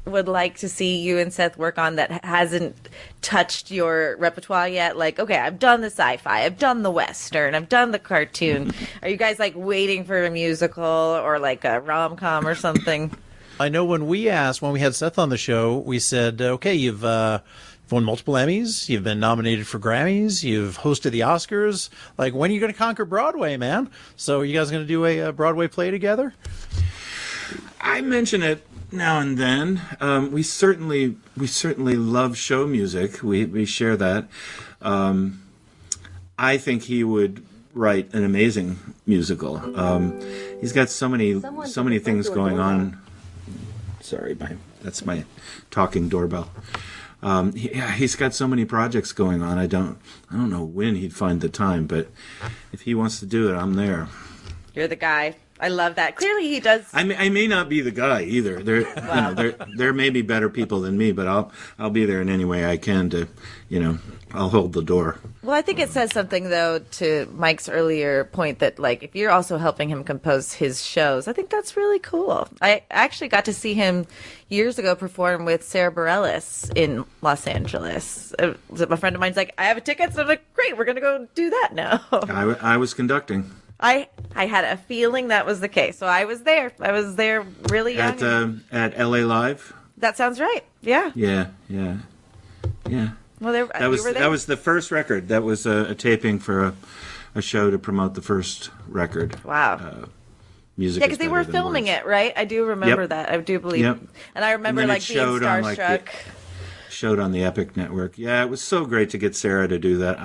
would like to see you and Seth work on that hasn't touched your repertoire yet? Like, okay, I've done the sci-fi, I've done the Western, I've done the cartoon. Are you guys waiting for a musical or a rom-com or something? I know when we had Seth on the show, we said, okay, you've won multiple Emmys, you've been nominated for Grammys, you've hosted the Oscars. When are you going to conquer Broadway, man? So are you guys going to do a Broadway play together? I mention it now and then. We certainly love show music. We share that. I think he would write an amazing musical. He's got so many things going on. Sorry, that's my talking doorbell. He's got so many projects going on. I don't know when he'd find the time, but if he wants to do it, I'm there. You're the guy. I love that. Clearly, he does. I may not be the guy either. There may be better people than me, but I'll be there in any way I can to, I'll hold the door. Well, I think it says something though to Mike's earlier point that if you're also helping him compose his shows, I think that's really cool. I actually got to see him years ago perform with Sarah Bareilles in Los Angeles. A friend of mine's like, I have a ticket, so I'm like, great, we're gonna go do that now. I was conducting. I had a feeling that was the case, so I was there. I was there really young. At LA Live? That sounds right. Yeah. Yeah. Well, that was the first record. That was a taping for a show to promote the first record. Wow. music. Yeah, because they were filming it, right? I do remember that. I do believe. Yep. And I remember and being starstruck. Showed on the Epic Network. Yeah, it was so great to get Sarah to do that.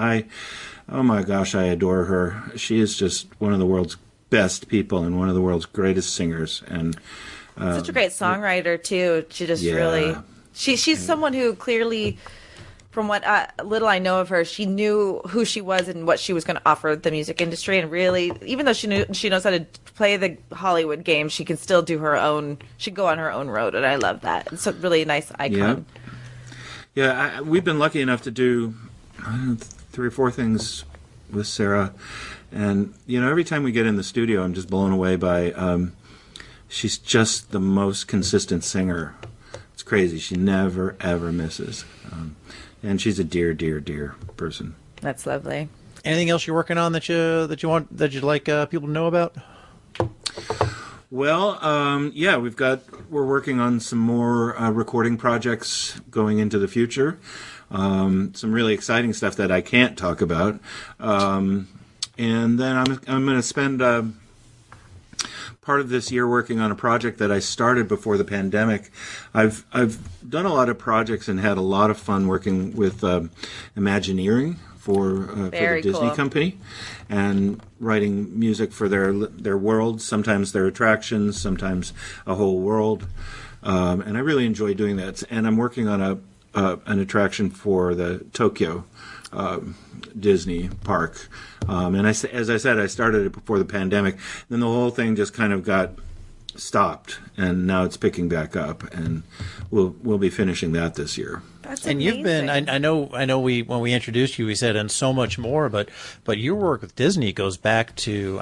Oh my gosh, I adore her. She is just one of the world's best people and one of the world's greatest singers. And such a great songwriter too. She just really, she's someone who clearly, from what little I know of her, she knew who she was and what she was going to offer the music industry. And really, even though she knows how to play the Hollywood game, she can still do her own. She can go on her own road, and I love that. It's a really nice icon. Yeah, we've been lucky enough to do 3 or 4 things with Sarah, and every time we get in the studio, I'm just blown away by. She's just the most consistent singer. It's crazy. She never ever misses, and she's a dear, dear, dear person. That's lovely. Anything else you're working on that you'd like people to know about? Well, we're working on some more recording projects going into the future. Some really exciting stuff that I can't talk about. And then I'm going to spend part of this year working on a project that I started before the pandemic. I've done a lot of projects and had a lot of fun working with Imagineering for the Disney company, and writing music for their worlds, sometimes their attractions, sometimes a whole world, and I really enjoy doing that. And I'm working on an attraction for the Tokyo Disney park, and as I said, I started it before the pandemic. Then the whole thing just kind of got stopped, and now it's picking back up, and we'll be finishing that this year. That's and amazing. You've been, I know when we introduced you, we said, and so much more, but your work with Disney goes back 40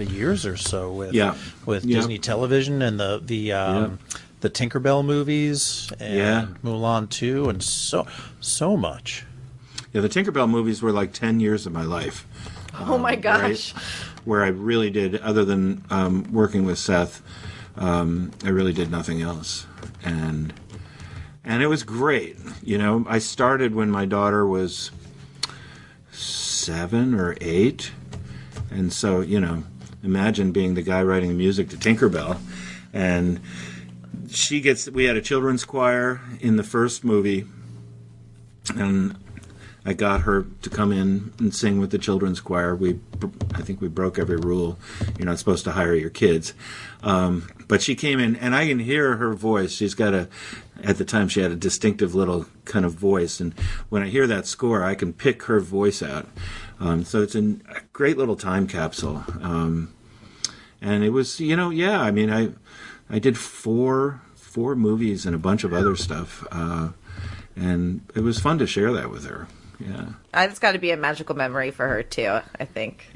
years or so with Disney Television and the Tinkerbell movies and Mulan 2 and so much. Yeah, the Tinkerbell movies were like 10 years of my life. Oh my gosh. Where I really did, other than working with Seth, I really did nothing else. And it was great. I started when my daughter was 7 or 8. And so, imagine being the guy writing the music to Tinkerbell. And we had a children's choir in the first movie. And I got her to come in and sing with the children's choir. I think we broke every rule. You're not supposed to hire your kids. But she came in, and I can hear her voice. She's got at the time, she had a distinctive little kind of voice. And when I hear that score, I can pick her voice out. So it's a great little time capsule. And it was, I did four movies and a bunch of other stuff. And it was fun to share that with her. Yeah. It's got to be a magical memory for her, too, I think.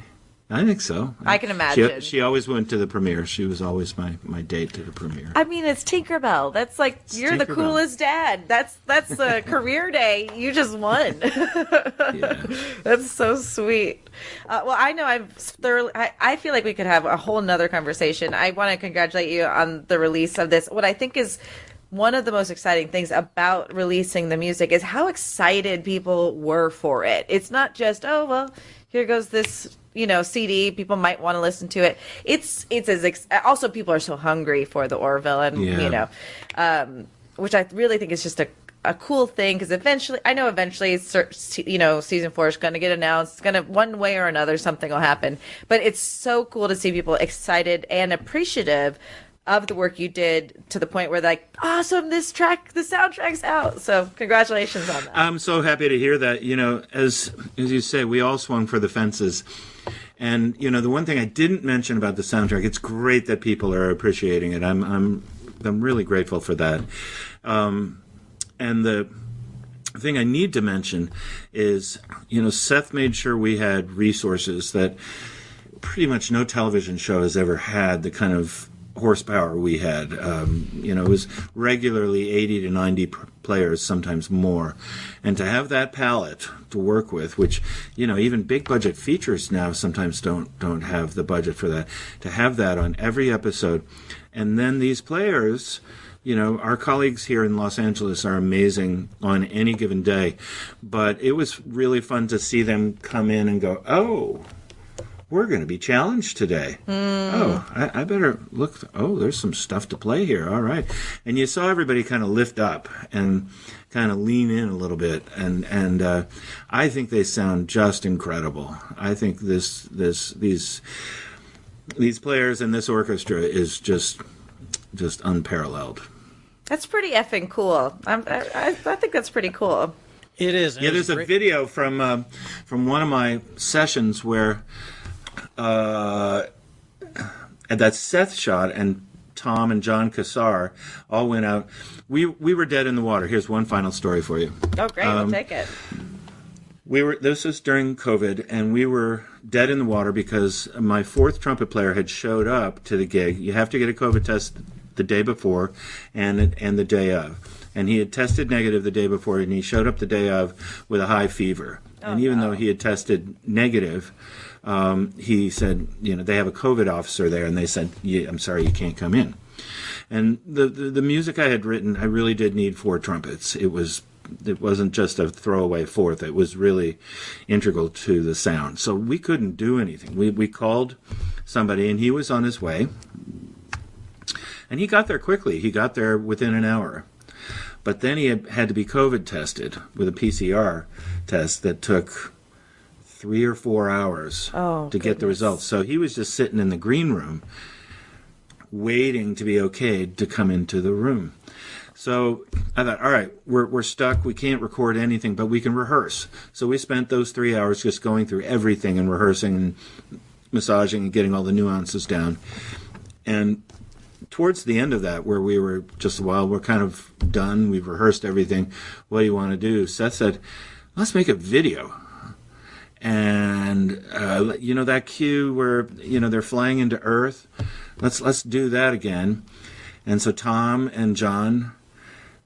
I think so. I can imagine. She always went to the premiere. She was always my date to the premiere. I mean, it's Tinkerbell. That's like, you're the coolest dad. That's a career day. You just won. Yeah. That's so sweet. Well, I know I feel like we could have a whole nother conversation. I want to congratulate you on the release of this. What I think is one of the most exciting things about releasing the music is how excited people were for it. It's not just, oh, well, here goes this, CD. People might want to listen to it. It's also people are so hungry for the Orville, and which I really think is just a cool thing, because eventually season 4 is going to get announced. It's going to, one way or another, something will happen. But it's so cool to see people excited and appreciative of the work you did, to the point where they're like, awesome, the soundtrack's out. So congratulations on that. I'm so happy to hear that. As you say, we all swung for the fences. And, the one thing I didn't mention about the soundtrack, it's great that people are appreciating it. I'm really grateful for that. And the thing I need to mention is, Seth made sure we had resources that pretty much no television show has ever had, the kind of horsepower we had. It was regularly 80 to 90 players, sometimes more. And to have that palette to work with, which, even big budget features now sometimes don't have the budget for that, to have that on every episode. And then these players, our colleagues here in Los Angeles are amazing on any given day. But it was really fun to see them come in and go, oh, we're going to be challenged today. Oh, I better look. Oh, there's some stuff to play here. All right. And you saw everybody kind of lift up and kind of lean in a little bit. And I think they sound just incredible. I think these players and this orchestra is just unparalleled. That's pretty effing cool. I think that's pretty cool. It is. Yeah, there's a video from one of my sessions where that Seth shot and Tom and John Cassar all went out. We were dead in the water. Here's one final story for you. Oh, great. We'll take it. This was during COVID, and we were dead in the water because my fourth trumpet player had showed up to the gig. You have to get a COVID test the day before and the day of. And he had tested negative the day before, and he showed up the day of with a high fever. And even though he had tested negative, he said, they have a COVID officer there, and they said, I'm sorry, you can't come in. And the music I had written, I really did need 4 trumpets. It wasn't just a throwaway fourth. It was really integral to the sound. So we couldn't do anything. We called somebody, and he was on his way. And he got there quickly. He got there within an hour. But then he had to be COVID tested with a PCR test that took 3 or 4 hours to get the results. So he was just sitting in the green room waiting to be okayed to come into the room. So I thought, all right, we're stuck. We can't record anything, but we can rehearse. So we spent those 3 hours just going through everything and rehearsing and massaging and getting all the nuances down. And towards the end of that, where we were just, we're kind of done. We've rehearsed everything. What do you want to do? Seth said, let's make a video. And, that cue where, they're flying into Earth. Let's do that again. And so Tom and John,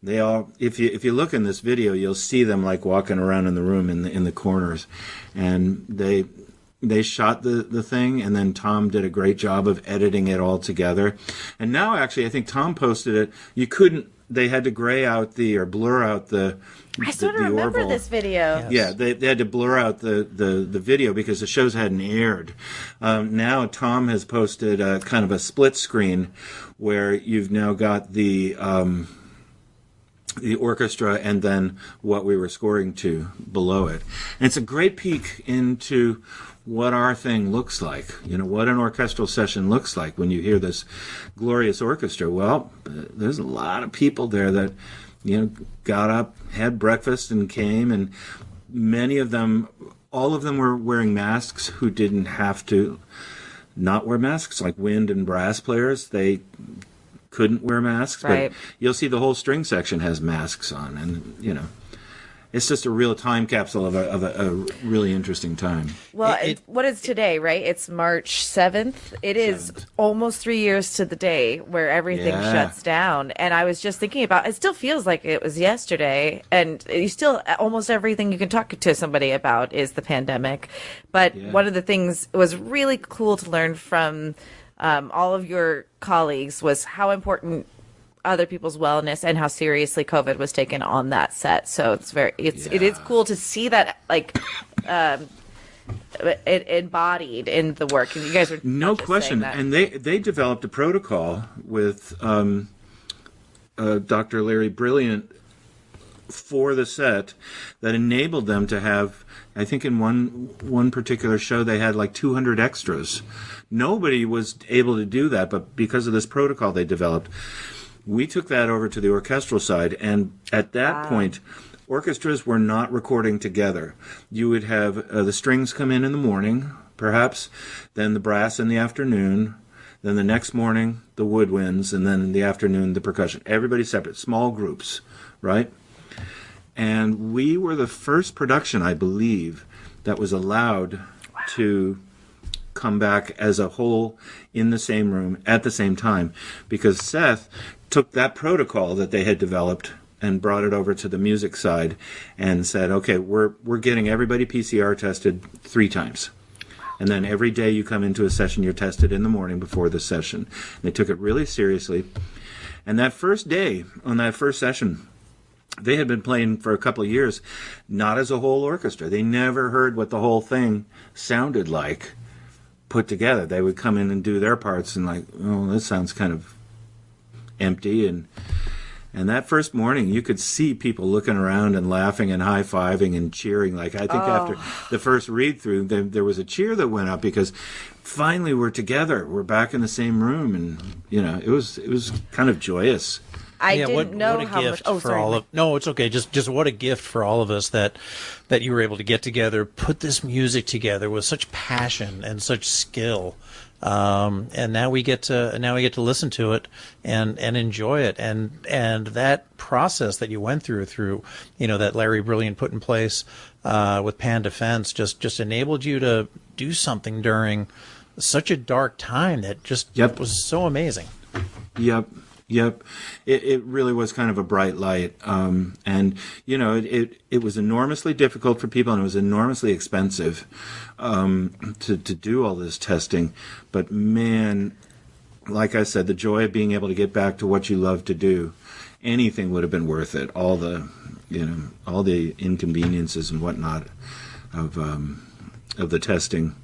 they all, if you look in this video, you'll see them like walking around in the room in the corners. And they shot the thing, and then Tom did a great job of editing it all together. And now, actually, I think Tom posted it. They had to blur out the I sort of remember Orville. This video. Yeah, they had to blur out the video because the shows hadn't aired. Now Tom has posted a kind of a split screen where you've now got the orchestra and then what we were scoring to below it. And it's a great peek into what our thing looks like, what an orchestral session looks like when you hear this glorious orchestra. Well, there's a lot of people there that, got up, had breakfast, and came, and many of them, all of them were wearing masks who didn't have to not wear masks, like wind and brass players. They couldn't wear masks, right. But you'll see the whole string section has masks on, and, it's just a real time capsule of a really interesting time. Well, what is today, right? It's March 7th. It is almost 3 years to the day where everything shuts down. And I was just thinking about, it still feels like it was yesterday. And you still, almost everything you can talk to somebody about is the pandemic. But one of the things was really cool to learn from all of your colleagues was how important other people's wellness and how seriously COVID was taken on that set. So it is cool to see that it embodied in the work. And you guys are no question. And they developed a protocol with Dr. Larry Brilliant for the set that enabled them to have, I think in one particular show they had like 200 extras. Nobody was able to do that, but because of this protocol they developed, we took that over to the orchestral side, and at that point, orchestras were not recording together. You would have the strings come in the morning, perhaps, then the brass in the afternoon, then the next morning, the woodwinds, and then in the afternoon, the percussion. Everybody separate, small groups, right? And we were the first production, I believe, that was allowed to come back as a whole in the same room at the same time, because Seth took that protocol that they had developed and brought it over to the music side and said, okay, we're getting everybody PCR tested 3 times. And then every day you come into a session, you're tested in the morning before the session. And they took it really seriously. And that first day, on that first session, they had been playing for a couple of years, not as a whole orchestra. They never heard what the whole thing sounded like put together. They would come in and do their parts and like, oh, this sounds kind of empty. And that first morning, you could see people looking around and laughing and high-fiving and cheering. Like, I think after the first read-through, there was a cheer that went up because finally we're together. We're back in the same room. And, it was kind of joyous. I didn't know how much. Oh, sorry. No, it's okay. Just what a gift for all of us that you were able to get together, put this music together with such passion and such skill, and now we get to listen to it and enjoy it, and that process that you went through that Larry Brilliant put in place with Pan Defense just enabled you to do something during such a dark time that just was so amazing. Yep. It really was kind of a bright light. And, it was enormously difficult for people, and it was enormously expensive to do all this testing. But, man, like I said, the joy of being able to get back to what you love to do, anything would have been worth it. All the inconveniences and whatnot of the testing.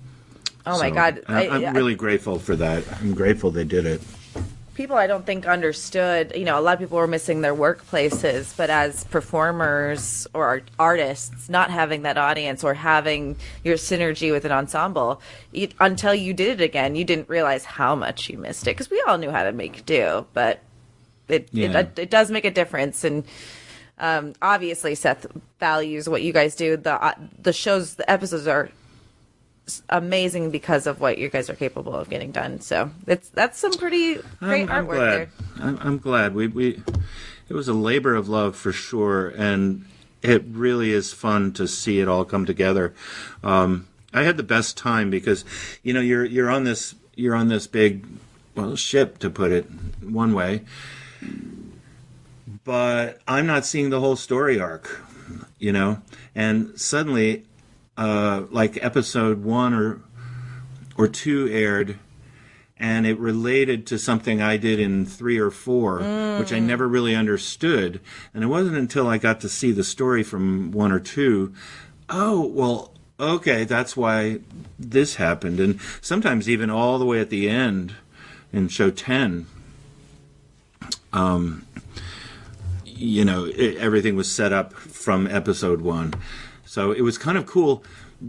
Oh, my God. I'm really grateful for that. I'm grateful they did it. People I don't think understood, a lot of people were missing their workplaces, but as performers or artists, not having that audience or having your synergy with an ensemble, until you did it again, you didn't realize how much you missed it, because we all knew how to make do, but it does make a difference. And obviously Seth values what you guys do. The shows, the episodes are amazing because of what you guys are capable of getting done. So that's some pretty great artwork there. I'm glad. It was a labor of love for sure, and it really is fun to see it all come together. I had the best time because you're on this big ship, to put it one way, but I'm not seeing the whole story arc, and suddenly like episode 1 or 2 aired, and it related to something I did in 3 or 4, which I never really understood. And it wasn't until I got to see the story from 1 or 2, oh, well, okay, that's why this happened. And sometimes even all the way at the end in show 10, everything was set up from episode 1. So it was kind of cool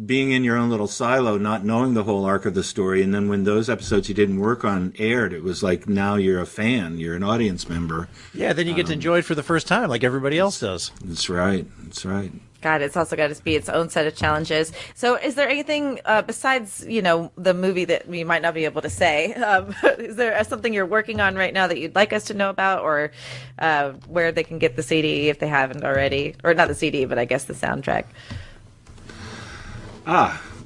being in your own little silo, not knowing the whole arc of the story. And then when those episodes you didn't work on aired, it was like now you're a fan, you're an audience member. Yeah, then you get to enjoy it for the first time like everybody else does. That's right. God, it's also got to be its own set of challenges. So is there anything besides, the movie that we might not be able to say? Is there something you're working on right now that you'd like us to know about, or where they can get the CD if they haven't already? Or not the CD, but I guess the soundtrack.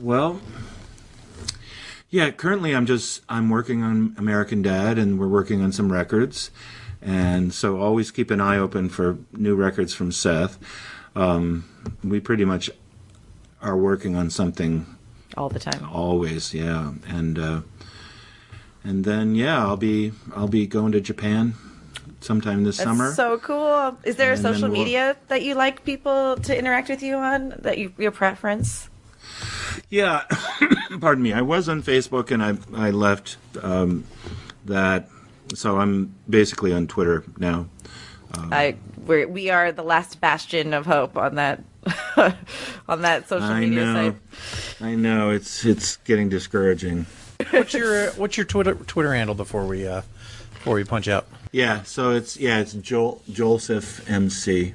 Well, yeah, currently I'm working on American Dad, and we're working on some records. And so always keep an eye open for new records from Seth. We pretty much are working on something all the time. Always, yeah. And then I'll be going to Japan sometime this summer. That's so cool. Is there a social media that you like people to interact with you on, that your preference? Yeah, pardon me. I was on Facebook, and I left that, so I'm basically on Twitter now. We are the last bastion of hope on that on that social media site. I know it's getting discouraging. What's your Twitter handle before we punch out? Yeah, so it's Joseph MC.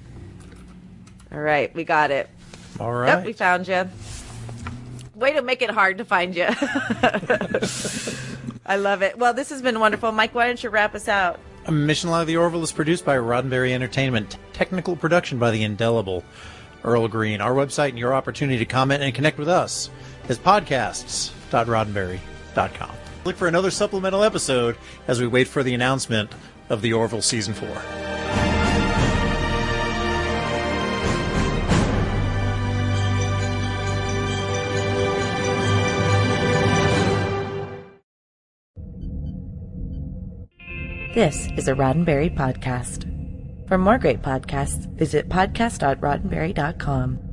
All right, we got it. All right. Yep, we found you. Way to make it hard to find you. I love it. Well, this has been wonderful. Mike, why don't you wrap us out? Mission Log of the Orville is produced by Roddenberry Entertainment. Technical production by the indelible Earl Green. Our website and your opportunity to comment and connect with us is podcasts.roddenberry.com. Look for another supplemental episode as we wait for the announcement of the Orville Season 4. This is a Roddenberry podcast. For more great podcasts, visit podcast.roddenberry.com.